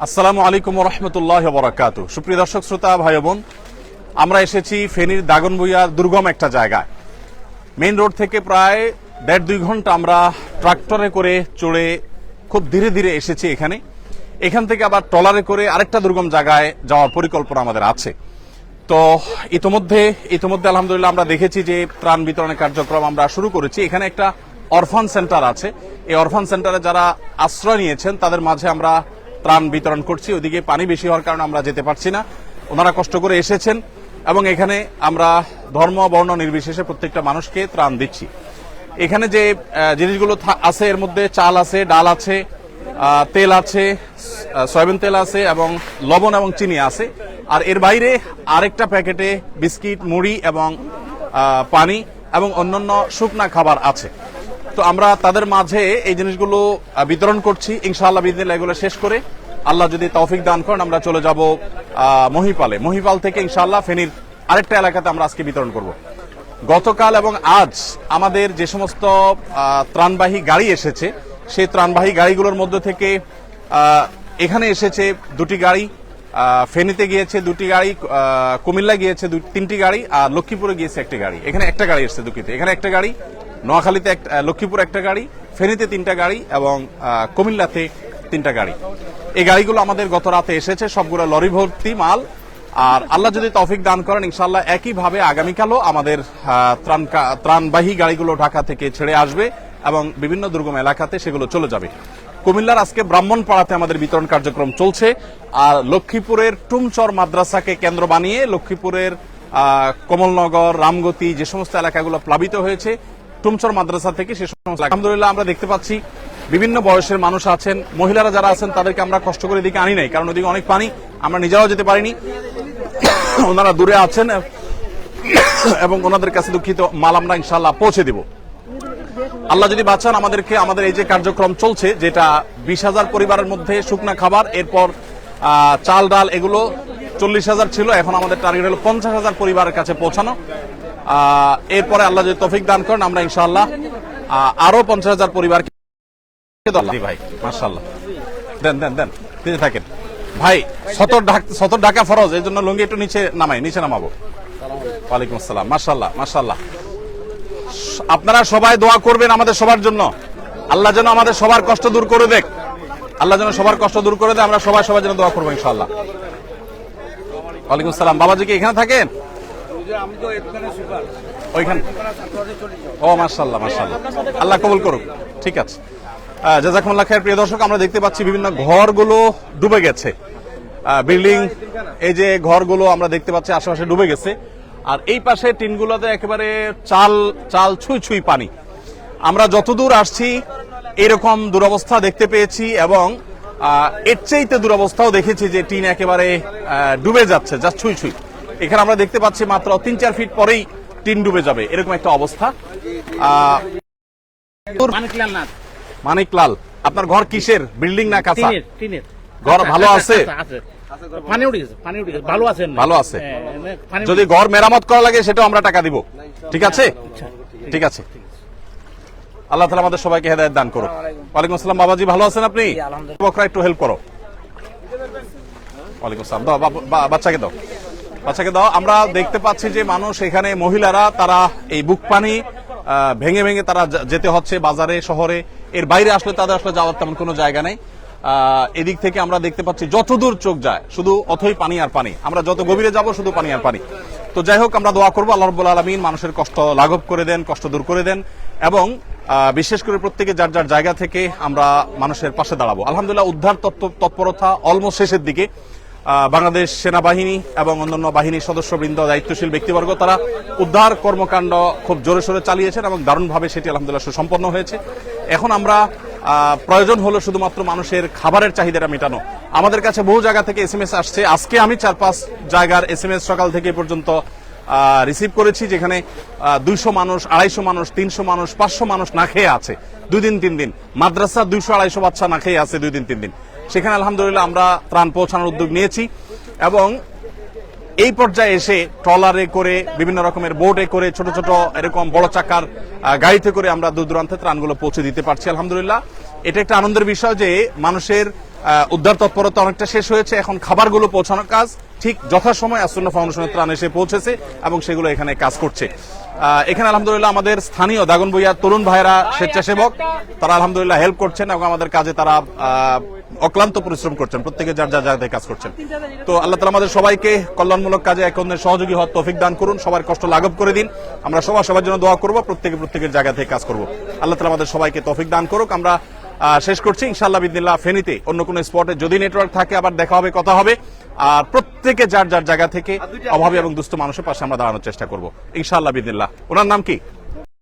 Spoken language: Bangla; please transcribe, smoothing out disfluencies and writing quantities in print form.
আসসালামু আলাইকুম ওয়া রাহমাতুল্লাহি ওয়া বারাকাতুহু। সুপ্রিয় দর্শক শ্রোতা ভাই বোন, আমরা এসেছি ফেনীর দাগনভূঞার দুর্গম একটা জায়গায়। মেইন রোড থেকে প্রায় 1.5-2 ঘন্টা আমরা ট্রাক্টরে করে চড়ে খুব ধীরে ধীরে এসেছি এখানে। এখান থেকে আবার ট্রলারে করে আরেকটা দুর্গম জায়গায় যাওয়ার পরিকল্পনা আমাদের আছে। তো ইতোমধ্যে আলহামদুলিল্লাহ আমরা দেখেছি যে ত্রাণ বিতরণের কার্যক্রম আমরা শুরু করেছি। এখানে একটা অরফান সেন্টার আছে। এই অরফান সেন্টারে যারা আশ্রয় নিয়েছেন তাদের মাঝে আমরা ত্রাণ বিতরণ করছি। ওইদিকে পানি বেশি হওয়ার কারণে আমরা যেতে পারছি না। ওনারা কষ্ট করে এসেছেন এবং এখানে আমরা ধর্ম বর্ণ নির্বিশেষে প্রত্যেকটা মানুষকে ত্রাণ দিচ্ছি। এখানে যে জিনিসগুলো আছে এর মধ্যে চাল আছে, ডাল আছে, তেল আছে, সয়াবিন তেল আছে এবং লবণ এবং চিনি আছে। আর এর বাইরে আরেকটা প্যাকেটে বিস্কিট, মুড়ি এবং পানি এবং অন্যান্য শুকনা খাবার আছে। তো আমরা তাদের মাঝে এই জিনিসগুলো বিতরণ করছি। ইনশাআল্লাহ বিদিনিল্লাহ এগুলো শেষ করে আল্লাহ যদি তৌফিক দান করেন আমরা চলে যাব মহিপাল থেকে ইনশাআল্লাহ ফেনীর আরেকটা এলাকাতে আমরা আজকে বিতরণ করব। গতকাল এবং আজ আমাদের যে সমস্ত ত্রাণবাহী গাড়ি এসেছে সেই ত্রাণবাহী গাড়িগুলোর মধ্যে থেকে এখানে এসেছে 2টি গাড়ি, ফেনীতে গিয়েছে 2টি গাড়ি, কুমিল্লা গিয়েছে 3টি গাড়ি, আর লক্ষ্মীপুরে গিয়েছে 1টি গাড়ি। এখানে একটা গাড়ি এসেছে দুঃখিত, এখানে একটা গাড়ি, নোয়াখালীতে লক্ষ্মীপুর একটা গাড়ি, ফেনীতে 3টা গাড়ি এবং কুমিল্লাতে 3টা গাড়ি। এই গাড়িগুলো আমাদের গত রাতে এসেছে, সবগুলো লরি ভর্তি মাল। আর আল্লাহ যদি তৌফিক দান করেন ইনশাআল্লাহ একইভাবে আগামীকালও আমাদের ত্রাণবাহী গাড়িগুলো ঢাকা থেকে ছেড়ে আসবে এবং বিভিন্ন দুর্গম এলাকাতে সেগুলো চলে যাবে। কুমিল্লার আজকে ব্রাহ্মণপাড়াতে আমাদের বিতরণ কার্যক্রম চলছে। আর লক্ষ্মীপুরের টুমচর মাদ্রাসাকে কেন্দ্র বানিয়ে লক্ষ্মীপুরের কমলনগর, রামগতি যে সমস্ত এলাকাগুলো প্লাবিত হয়েছে টুমচর মাদ্রাসা থেকে সে সমস্ত আলহামদুলিল্লাহ আমরা দেখতে পাচ্ছি বিভিন্ন বয়সের মানুষ আছেন, মহিলারা যারা আছেন তাদেরকে আমরা কষ্ট করে এদিকে আনি নাই, কারণ ওদিকে অনেক পানি, আমরা নিজেরাও যেতে পারিনি। ওনারা দূরে আছেন এবং ওনাদের কাছে দুঃখিত মাল আমরা ইনশাআল্লাহ পৌঁছে দিব। আল্লাহ যদি বাঁচান আমাদের এই যে কার্যক্রম চলছে, যেটা 20,000 পরিবারের মধ্যে শুকনা খাবার, এরপর চাল ডাল এগুলো 40,000 ছিল, এখন আমাদের টার্গেট হলো 50,000 পরিবারের কাছে পৌঁছানো। এরপরে আল্লাহ যদি তৌফিক দান করেন আমরা ইনশাআল্লাহ আরো 50,000 পরিবারকে ভাই মাশাআল্লাহ দেন দিতে থাকেন ভাই। সতর ঢাকা ফরজ, এই জন্য লুঙ্গি একটু নিচে নামাবো। ওয়ালাইকুম আসসালাম। মাশাআল্লাহ আপনারা সবাই দোয়া করবেন আমাদের সবার জন্য। আল্লাহ যেন আমাদের সবার কষ্ট দূর করে দেয়, আমরা সবার জন্য দোয়া করবো ইনশাআল্লাহ। ওয়ালাইকুম আসসালাম। বাবাজি কি এখানে থাকেন? ওইখানে। ও মাশাআল্লাহ আল্লাহ কবুল করুক। ঠিক আছে, জাযাকুমুল্লাহ খায়ের। প্রিয় দর্শক, আমরা দেখতে পাচ্ছি বিভিন্ন ঘরগুলো ডুবে গেছে, বিল্ডিং, এই যে ঘরগুলো আমরা দেখতে পাচ্ছি আশেপাশে ডুবে গেছে। আর এই পাশে টিনগুলোতে একেবারে চাল ছুঁই পানি। আমরা যতদূর আসছি এরকম দুরবস্থা দেখতে পেয়েছি এবং এর চাইতে দুরবস্থাও দেখেছি যে টিন একেবারে ডুবে যাচ্ছে, যা ছুঁই। এখানে আমরা দেখতে পাচ্ছি মাত্র 3-4 ফিট পরেই টিন ডুবে যাবে, এরকম একটা অবস্থা। মানিকলাল, আপনার ঘর কিসের, বিল্ডিং না কাঁচা? ঘর ভালো আছে? ভালো আছে। যদি ঘর মেরামত করা লাগে সেটাও আমরা টাকা দিব। ঠিক আছে। আল্লাহ তাআলা আমাদের সবাইকে হেদায়েত দান করুক। ওয়ালাইকুম আসসালাম। বাবাজি ভালো আছেন আপনি? বকরা একটু হেল্প করো। ওয়ালাইকুম আসসালাম। দাও বাচ্চাকে দাও। আমরা দেখতে পাচ্ছি যে মানুষ এখানে, মহিলারা, তারা এই বুক পানি ভেঙে তারা যেতে হচ্ছে বাজারে, শহরে। এর বাইরে আসলে তাদের আসলে যাওয়ার তেমন কোনো জায়গা নেই। এদিক থেকে আমরা দেখতে পাচ্ছি যতদূর চোখ যায় শুধু অথই পানি আর পানি, আমরা যত গভীরে যাব শুধু পানি আর পানি। তো যাই হোক, আমরা দোয়া করবো আল্লাহ রাব্বুল আলামিন মানুষের কষ্ট লাঘব করে দেন, কষ্ট দূর করে দেন এবং বিশেষ করে প্রত্যেকে যার জায়গা থেকে আমরা মানুষের পাশে দাঁড়াবো। আলহামদুলিল্লাহ উদ্ধার তৎপরতা অলমোস্ট শেষের দিকে। বাংলাদেশ সেনাবাহিনী এবং অন্যান্য বাহিনীর সদস্যবৃন্দ, দায়িত্বশীল ব্যক্তিবর্গ, তারা উদ্ধার কর্মকাণ্ড খুব জোরে সোরে চালিয়েছেন এবং দারুণভাবে সেটি আলহামদুলিল্লাহ সুসম্পন্ন হয়েছে। এখন আমরা প্রয়োজন হলো শুধুমাত্র মানুষের খাবারের চাহিদাটা মেটানো। আমাদের কাছে বহু জায়গা থেকে SMS আসছে। আজকে আমি 4-5 জায়গার SMS সকাল থেকে পর্যন্ত রিসিভ করেছি, যেখানে 200 মানুষ, 250 মানুষ, 300 মানুষ, 500 মানুষ না খেয়ে আছে 2 দিন 3 দিন। মাদ্রাসা 200-250 বাচ্চা না খেয়ে আছে 2 দিন 3 দিন। সেখানে আলহামদুলিল্লাহ আমরা ত্রাণ পৌঁছানোর উদ্যোগ নিয়েছি এবং এই পর্যায়ে এসে ট্রলারে করে, বিভিন্ন রকমের বোটে করে, ছোট ছোট এরকম বড় চাকার গাড়িতে করে আমরা দূর দূরান্তে ত্রাণগুলো পৌঁছে দিতে পারছি আলহামদুলিল্লাহ। এটা একটা আনন্দের বিষয় যে মানুষের উদ্ধার তৎপরতা অনেকটা শেষ হয়েছে, এখন খাবারগুলো পৌঁছানোর কাজ ঠিক যথাসময় আসুন্না ফাউন্ডেশনের ত্রাণ এসে পৌঁছেছে এবং সেগুলো এখানে কাজ করছে। এখানে আলহামদুলিল্লাহ আমাদের স্থানীয় দাগনভূঞার তরুণ ভাইয়েরা স্বেচ্ছাসেবক, তারা আলহামদুলিল্লাহ হেল্প করছেন এবং আমাদের কাজে তারা অক্লান্ত পরিশ্রম করছেন, প্রত্যেকে যার যার জায়গায় কাজ করছেন। তো আল্লাহ তাআলা আমাদের সবাইকে কল্যাণমূলক কাজে এক অন্যের সহযোগী হওয়ার তৌফিক দান করুন, সবার কষ্ট লাঘব করে দিন। আমরা সবার জন্য দোয়া করব, প্রত্যেকের জায়গা থেকে কাজ করব। আল্লাহ তাআলা আমাদের সবাইকে তৌফিক দান করুক। আমরা শেষ করছি ইনশাআল্লাহ বিদিনিল্লাহ। ফেনীতে অন্য কোনো স্পটে যদি নেটওয়ার্ক থাকে আবার দেখা হবে, কথা হবে। আর প্রত্যেকে যার যার জায়গা থেকে অভাবী এবং দুস্থ মানুষের পাশে আমরা দাঁড়ানোর চেষ্টা করব ইনশাআল্লাহ বিদিনিল্লাহ। ওনার নাম কি?